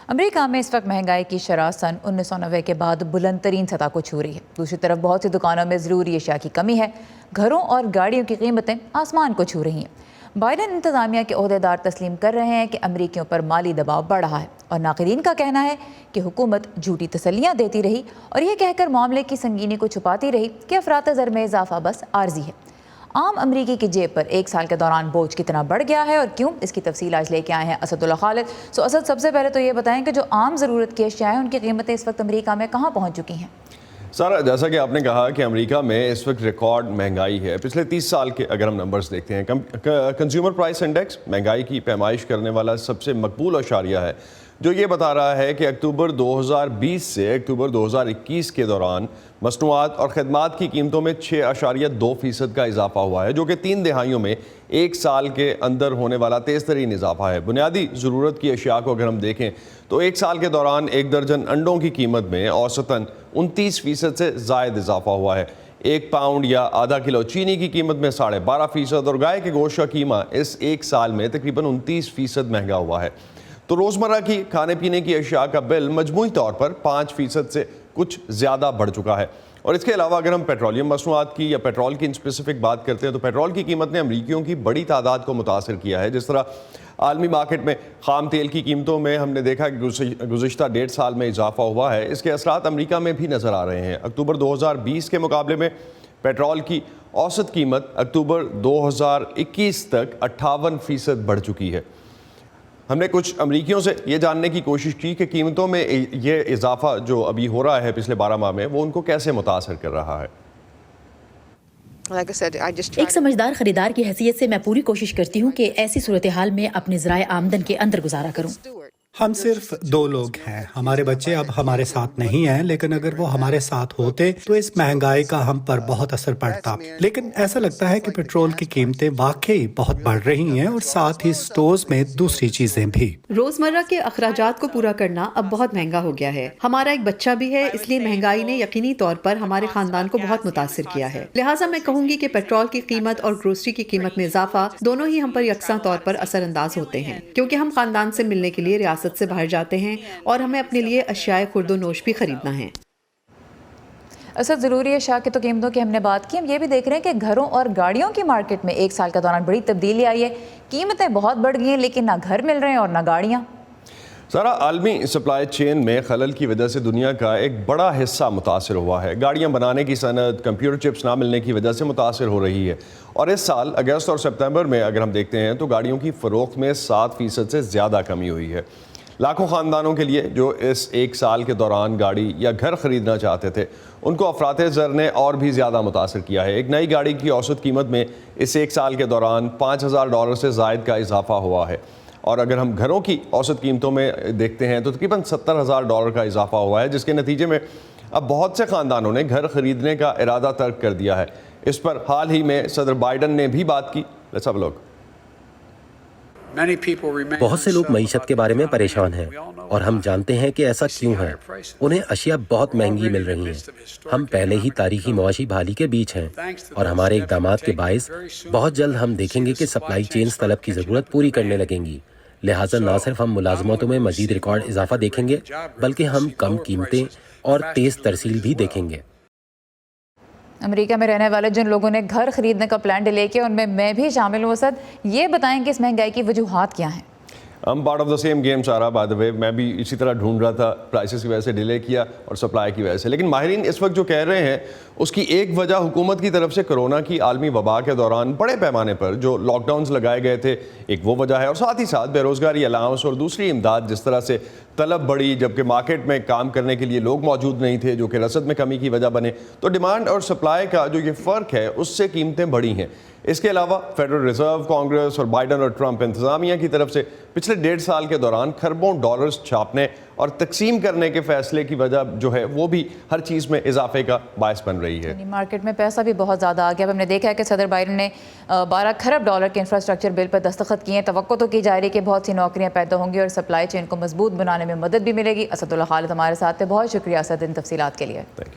امریکہ میں اس وقت مہنگائی کی شرح سن 1990 کے بعد بلند ترین سطح کو چھو رہی ہے۔ دوسری طرف بہت سی دکانوں میں ضروری اشیاء کی کمی ہے، گھروں اور گاڑیوں کی قیمتیں آسمان کو چھو رہی ہیں۔ بائیڈن انتظامیہ کے عہدیدار تسلیم کر رہے ہیں کہ امریکیوں پر مالی دباؤ بڑھ رہا ہے، اور ناقدین کا کہنا ہے کہ حکومت جھوٹی تسلیاں دیتی رہی اور یہ کہہ کر معاملے کی سنگینی کو چھپاتی رہی کہ افراط زر میں اضافہ بس عارضی ہے۔ عام امریکی کی جیب پر ایک سال کے دوران بوجھ کتنا بڑھ گیا ہے اور کیوں، اس کی تفصیل آج لے کے آئے ہیں اسد اللہ خالد۔ اسد، سب سے پہلے تو یہ بتائیں کہ جو عام ضرورت کی اشیاء ہیں ان کی قیمتیں اس وقت امریکہ میں کہاں پہنچ چکی ہیں؟ سارا، جیسا کہ آپ نے کہا کہ امریکہ میں اس وقت ریکارڈ مہنگائی ہے۔ پچھلے 30 سال کے اگر ہم نمبرز دیکھتے ہیں، کنزیومر پرائس انڈیکس مہنگائی کی پیمائش کرنے والا سب سے مقبول اشاریہ ہے، جو یہ بتا رہا ہے کہ اکتوبر 2020 سے اکتوبر 2021 کے دوران مصنوعات اور خدمات کی قیمتوں میں 6.2% کا اضافہ ہوا ہے، جو کہ 3 دہائیوں میں ایک سال کے اندر ہونے والا تیز ترین اضافہ ہے۔ بنیادی ضرورت کی اشیاء کو اگر ہم دیکھیں تو ایک سال کے دوران 1 درجن انڈوں کی قیمت میں اوسطاً 29% سے زائد اضافہ ہوا ہے۔ 1 پاؤنڈ یا آدھا کلو چینی کی قیمت میں 12.5%، اور گائے کے گوشت کا قیمہ اس ایک سال میں تقریباً 29% مہنگا ہوا ہے۔ تو روزمرہ کی کھانے پینے کی اشیاء کا بل مجموعی طور پر 5% سے کچھ زیادہ بڑھ چکا ہے۔ اور اس کے علاوہ اگر ہم پیٹرولیم مصنوعات کی یا پیٹرول کی اسپیسیفک بات کرتے ہیں تو پیٹرول کی قیمت نے امریکیوں کی بڑی تعداد کو متاثر کیا ہے۔ جس طرح عالمی مارکیٹ میں خام تیل کی قیمتوں میں ہم نے دیکھا کہ گزشتہ 1.5 سال میں اضافہ ہوا ہے، اس کے اثرات امریکہ میں بھی نظر آ رہے ہیں۔ اکتوبر 2020 کے مقابلے میں پیٹرول کی اوسط قیمت اکتوبر 2021 تک 58% بڑھ چکی ہے۔ ہم نے کچھ امریکیوں سے یہ جاننے کی کوشش کی کہ قیمتوں میں یہ اضافہ جو ابھی ہو رہا ہے پچھلے 12 ماہ میں، وہ ان کو کیسے متاثر کر رہا ہے۔ ایک سمجھدار خریدار کی حیثیت سے میں پوری کوشش کرتی ہوں کہ ایسی صورتحال میں اپنے ذرائع آمدن کے اندر گزارا کروں۔ ہم صرف 2 لوگ ہیں، ہمارے بچے اب ہمارے ساتھ نہیں ہیں، لیکن اگر وہ ہمارے ساتھ ہوتے تو اس مہنگائی کا ہم پر بہت اثر پڑتا۔ لیکن ایسا لگتا ہے کہ پیٹرول کی قیمتیں واقعی بہت بڑھ رہی ہیں، اور ساتھ ہی سٹورز میں دوسری چیزیں بھی۔ روزمرہ کے اخراجات کو پورا کرنا اب بہت مہنگا ہو گیا ہے۔ ہمارا ایک بچہ بھی ہے، اس لیے مہنگائی نے یقینی طور پر ہمارے خاندان کو بہت متاثر کیا ہے۔ لہٰذا میں کہوں گی کہ پیٹرول کی قیمت اور گروسری کی قیمت میں اضافہ دونوں ہی ہم پر یکساں طور پر اثر انداز ہوتے ہیں، کیونکہ ہم خاندان سے ملنے کے لیے ریاست سے باہر جاتے ہیں اور ہمیں اپنے لیے اشیاء خورد و نوش بھی خریدنا ہے۔ اسد، ضروری اشیاء کی تو قیمتوں کی ہم نے بات کی، ہم یہ بھی دیکھ رہے ہیں کہ گھروں اور گاڑیوں کی مارکیٹ میں ایک سال کے دوران بڑی تبدیلی آئی ہے۔ قیمتیں بہت بڑھ گئی ہیں، لیکن نہ گھر مل رہے ہیں اور نہ گاڑیاں۔ سارا، عالمی سپلائی چین میں خلل کی وجہ سے دنیا کا ایک بڑا حصہ متاثر ہوا ہے۔ گاڑیاں بنانے کی صنعت کمپیوٹر چپس نہ ملنے کی وجہ سے متاثر ہو رہی ہے، اور اس سال اگست اور سپتمبر میں اگر ہم دیکھتے ہیں تو گاڑیوں کی فروخت میں 7% سے زیادہ کمی ہوئی ہے۔ لاکھوں خاندانوں کے لیے جو اس ایک سال کے دوران گاڑی یا گھر خریدنا چاہتے تھے، ان کو افراط زر نے اور بھی زیادہ متاثر کیا ہے۔ ایک نئی گاڑی کی اوسط قیمت میں اس ایک سال کے دوران $5000 سے زائد کا اضافہ ہوا ہے، اور اگر ہم گھروں کی اوسط قیمتوں میں دیکھتے ہیں تو تقریباً $70000 کا اضافہ ہوا ہے، جس کے نتیجے میں اب بہت سے خاندانوں نے گھر خریدنے کا ارادہ ترک کر دیا ہے۔ اس پر حال ہی میں صدر بائیڈن نے بھی بات کی۔ لیٹس ہیو اے لک۔ بہت سے لوگ معیشت کے بارے میں پریشان ہیں، اور ہم جانتے ہیں کہ ایسا کیوں ہے۔ انہیں اشیاء بہت مہنگی مل رہی ہیں۔ ہم پہلے ہی تاریخی معاشی بحالی کے بیچ ہیں، اور ہمارے اقدامات کے باعث بہت جلد ہم دیکھیں گے کہ سپلائی چینز طلب کی ضرورت پوری کرنے لگیں گی۔ لہٰذا نہ صرف ہم ملازمتوں میں مزید ریکارڈ اضافہ دیکھیں گے، بلکہ ہم کم قیمتیں اور تیز ترسیل بھی دیکھیں گے۔ امریکہ میں رہنے والے جن لوگوں نے گھر خریدنے کا پلان ڈیلے کیا، ان میں بھی شامل ہوں۔ اسد، یہ بتائیں کہ اس مہنگائی کی وجوہات کیا ہیں؟ ہم part of the same game سارا، بائی دا وے میں بھی اسی طرح ڈھونڈ رہا تھا، پرائسز کی وجہ سے ڈیلے کیا اور سپلائی کی وجہ سے۔ لیکن ماہرین اس وقت جو کہہ رہے ہیں اس کی ایک وجہ حکومت کی طرف سے کرونا کی عالمی وبا کے دوران بڑے پیمانے پر جو لاک ڈاؤنز لگائے گئے تھے، ایک وہ وجہ ہے، اور ساتھ ہی ساتھ بے روزگاری الاؤنس اور دوسری امداد، جس طرح سے طلب بڑھی جبکہ مارکیٹ میں کام کرنے کے لیے لوگ موجود نہیں تھے، جو کہ رسد میں کمی کی وجہ بنے، تو ڈیمانڈ اور سپلائی کا جو یہ فرق ہے اس سے قیمتیں بڑھی ہیں۔ اس کے علاوہ فیڈرل ریزرو، کانگریس اور بائیڈن اور ٹرمپ انتظامیہ کی طرف سے پچھلے 1.5 سال کے دوران کھربوں ڈالرز چھاپنے اور تقسیم کرنے کے فیصلے کی وجہ جو ہے وہ بھی ہر چیز میں اضافے کا باعث بن رہی ہے۔ مارکیٹ میں پیسہ بھی بہت زیادہ آ گیا۔ اب ہم نے دیکھا ہے کہ صدر بائیڈن نے $12 کھرب کے انفراسٹرکچر بل پر دستخط کیے ہیں۔ توقع تو کی جا رہی ہے کہ بہت سی نوکریاں پیدا ہوں گی اور سپلائی چین کو مضبوط بنانے میں مدد بھی ملے گی۔ اسد اللہ خالد ہمارے ساتھ تھے، بہت شکریہ اسد ان تفصیلات کے لیے۔